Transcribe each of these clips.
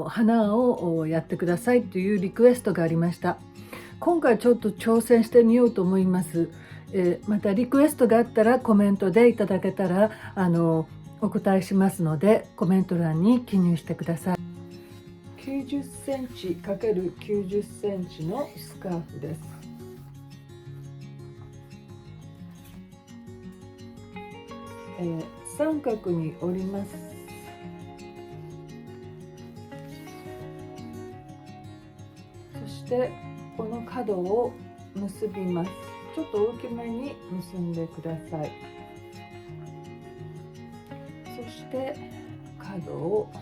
花をやってくださいというリクエストがありました。今回ちょっと挑戦してみようと思います。またリクエストがあったらコメントでいただけたらお答えしますので、コメント欄に記入してください。90センチ ×90 センチのスカーフです。三角に折ります。そしてこの角を結びます。ちょっと大きめに結んでください。そして角を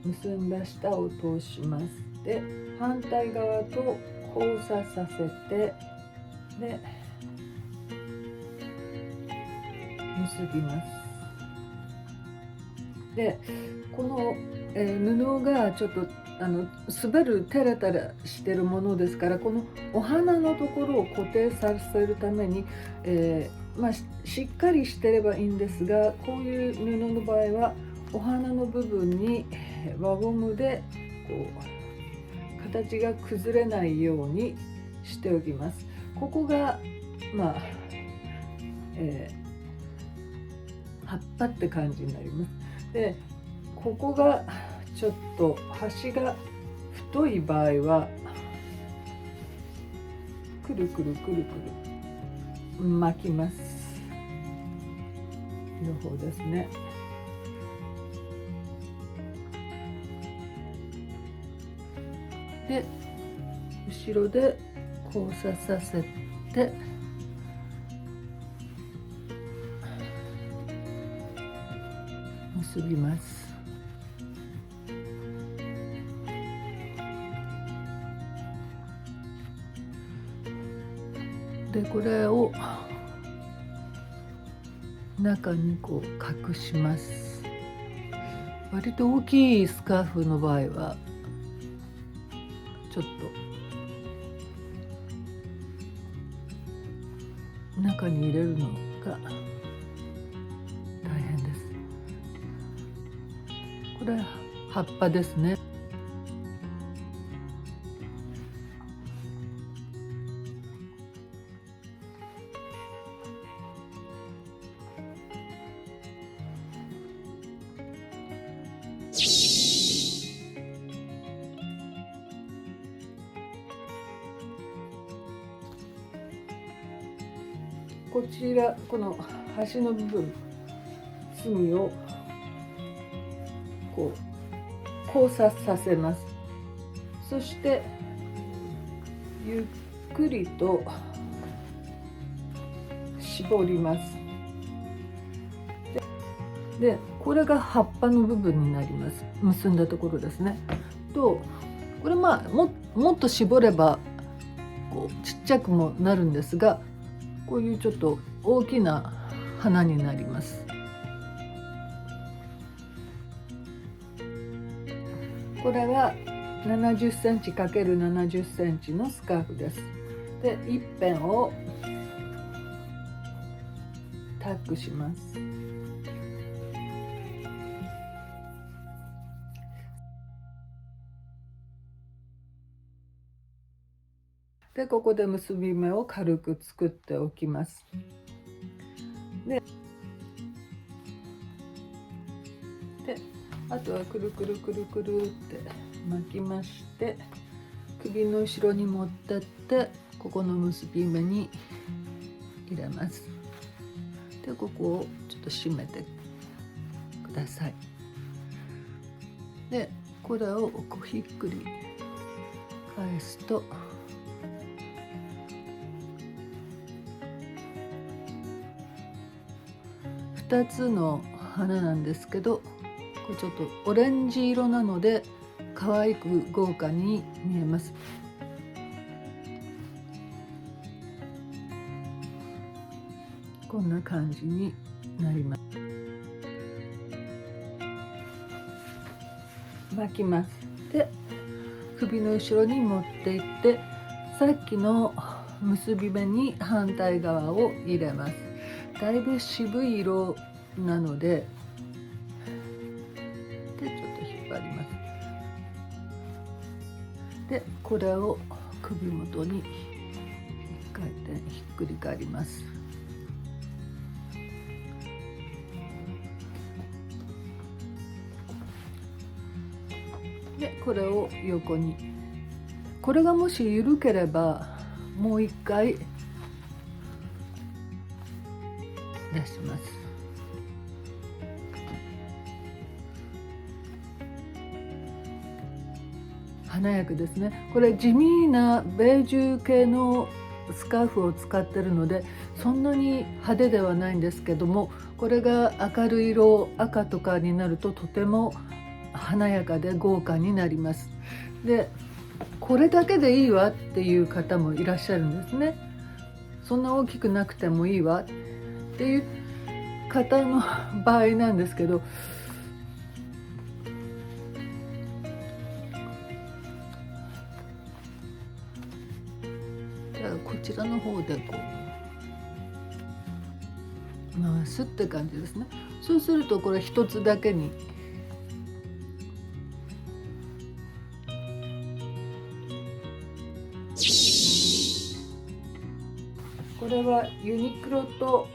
結んだ下を通します。で、反対側と交差させて、で結びます。で、この、布がちょっと滑るテラテラしてるものですから、このお花のところを固定させるために、しっかりしてればいいんですが、こういう布の場合はお花の部分に輪ゴムでこう形が崩れないようにしておきます。ここが葉っぱって感じになります。で、ここがちょっと端が太い場合はくるくるくるくる巻きます。両方ですね。で、後ろで交差させて結びます。で、これを中にこう隠します。割と大きいスカーフの場合はちょっと中に入れるのが大変です。これ葉っぱですね。こちら、この端の部分、隅をこう交差させます。そしてゆっくりと絞ります。で、これが葉っぱの部分になります。結んだところですね。と、これもっと絞ればこうちっちゃくもなるんですが、こういうちょっと大きな花になります。これは70センチ ×70 センチのスカーフです。で、一辺をタックします。で、ここで結び目を軽く作っておきます。で、あとはくるくるくるくるって巻きまして、首の後ろに持ってって、ここの結び目に入れます。で、ここをちょっと締めてください。で、これをこうひっくり返すと、2つの花なんですけど、これちょっとオレンジ色なので可愛く豪華に見えます。こんな感じになります。巻きます。で、首の後ろに持っていって、さっきの結び目に反対側を入れます。だいぶ渋い色なので、ちょっと引っ張ります。でこれを首元に1回転ひっくり返ります。でこれを横に、これがもし緩ければもう一回出します。華やかですね。これ地味なベージュ系のスカーフを使ってるのでそんなに派手ではないんですけども、これが明るい色、赤とかになるととても華やかで豪華になります。でこれだけでいいわっていう方もいらっしゃるんですね。そんな大きくなくてもいいわっていう方の場合なんですけど、こちらの方でこう回すって感じですね。そうするとこれ一つだけにこれはユニクロと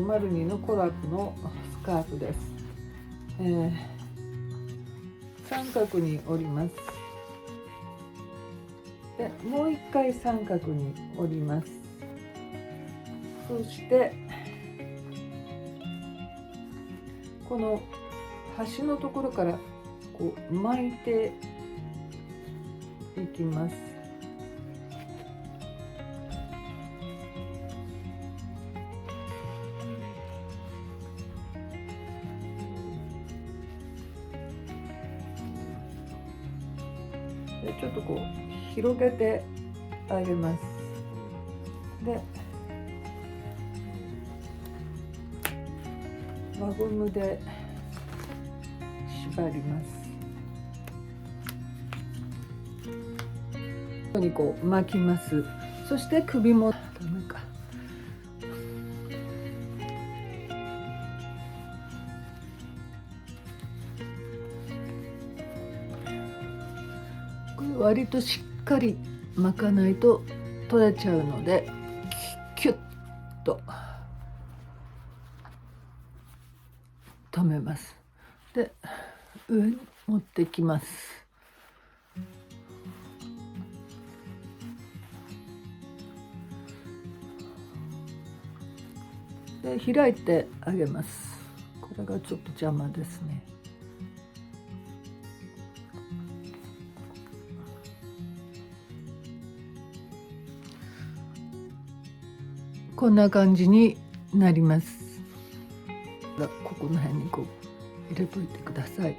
マルニのコラボのスカーフです。三角に折ります。でもう一回三角に折ります。そしてこの端のところからこう巻いていきます。でちょっとこう広げてあげます。で輪ゴムで縛ります。ここにこう巻きます。そして首もダメか。これ割としっかり巻かないと取れちゃうのでキュッと止めます。で上に持ってきます。で開いてあげます。これがちょっと邪魔ですね。こんな感じになります。ここの辺にこう入れといてください。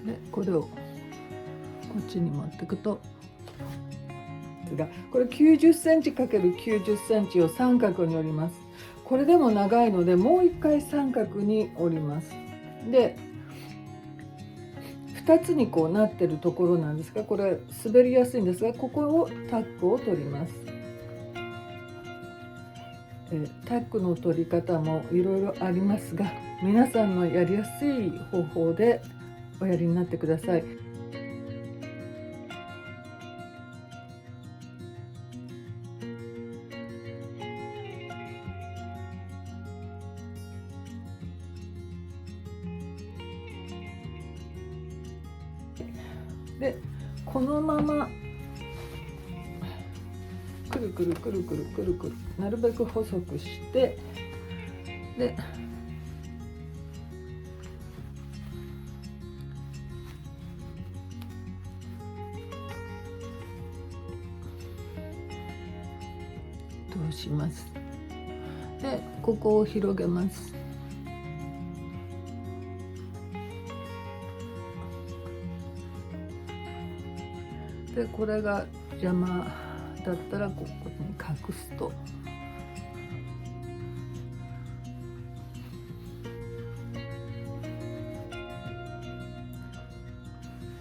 でこれをこっちに持っていくと、これ90センチ ×90 センチを三角に折ります。これでも長いのでもう一回三角に折ります。で2つにこうなってるところなんですが、これ滑りやすいんですが、ここをタックを取ります。タックの取り方もいろいろありますが、皆さんのやりやすい方法でおやりになってください。でこのままくるくるくるくるくるくるなるべく細くして、で通します。でここを広げます。でこれが邪魔だったらここに隠すと、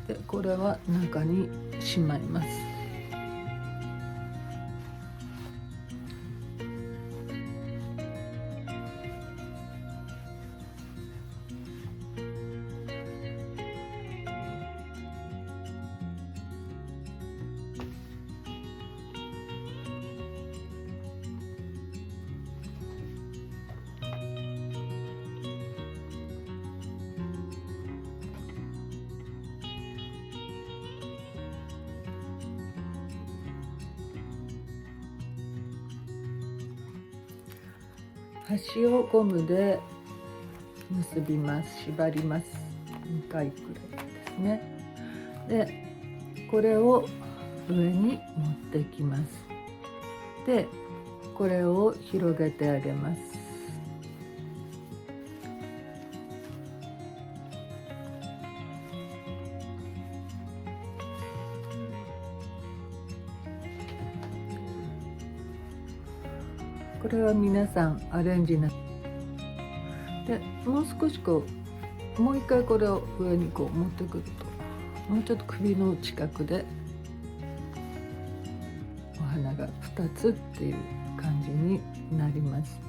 でこれは中にしまいます。端をゴムで結びます。縛ります。2回くらいですね。でこれを上に持ってきます。でこれを広げてあげます。これは皆さんアレンジなで、もう少しもう一回これを上に持ってくると、もうちょっと首の近くでお花が2つっていう感じになります。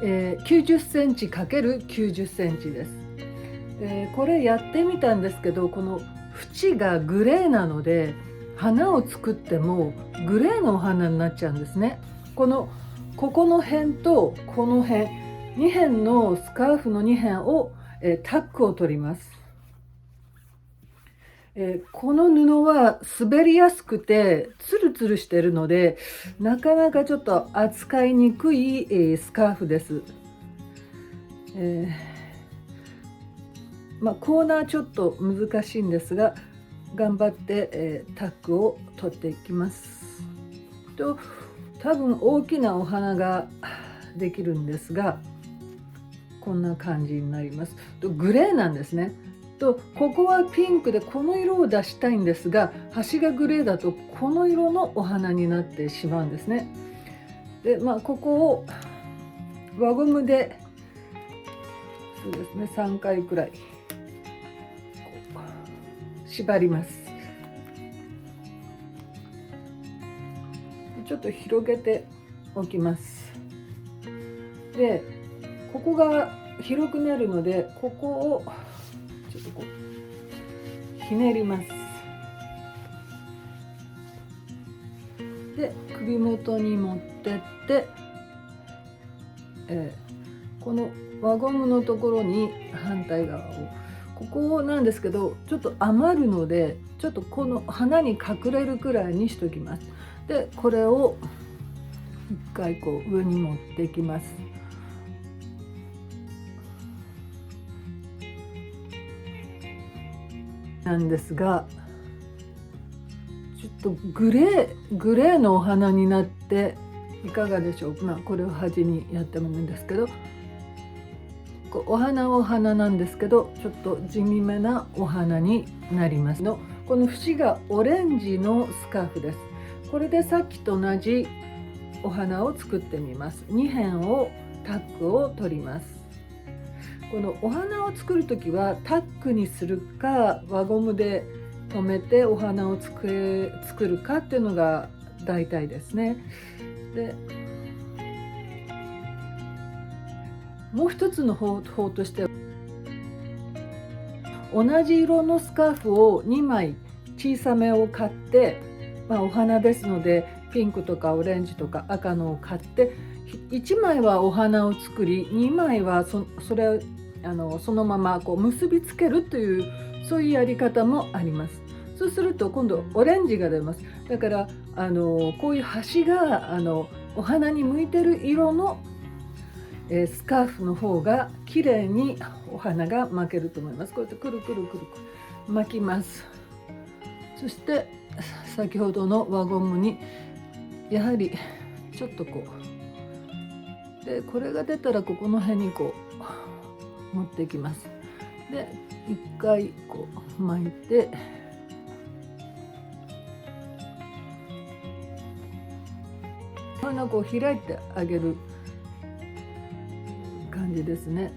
90センチ ×90 センチです。これやってみたんですけど、この縁がグレーなので花を作ってもグレーのお花になっちゃうんですね。ここの辺とこの辺2辺のスカーフの2辺を、タックを取ります。この布は滑りやすくてツルツルしてるのでなかなかちょっと扱いにくい、スカーフです。コーナーちょっと難しいんですが頑張って、タックを取っていきます。多分大きなお花ができるんですがこんな感じになります。グレーなんですね。ここはピンクでこの色を出したいんですが端がグレーだとこの色のお花になってしまうんですね。でここを輪ゴムでそうですね3回くらい縛ります。ちょっと広げておきます。でここが広くなるのでここをちょっとひねります。で首元に持ってって、この輪ゴムのところに反対側をここなんですけどちょっと余るのでちょっとこの花に隠れるくらいにしときます。でこれを一回上に持ってきます。なんですがちょっとグレーのお花になっていかがでしょうか。これを端にやってもいいんですけどお花なんですけどちょっと地味めなお花になりますの。この縁がオレンジのスカーフです。これでさっきと同じお花を作ってみます。2辺をタックを取ります。このお花を作るときはタックにするか輪ゴムで留めてお花を作るかっていうのが大体ですね。でもう一つの方法としては同じ色のスカーフを2枚小さめを買って、お花ですのでピンクとかオレンジとか赤のを買って1枚はお花を作り2枚はそのまま結びつけるというそういうやり方もあります。そうすると今度オレンジが出ます。だからこういう端がお花に向いてる色のスカーフの方が綺麗にお花が巻けると思います。こうやってくるくるくる巻きます。そして先ほどの輪ゴムにやはりちょっとでこれが出たらここの辺に持ってきます。で一回巻いて花開いてあげる感じですね。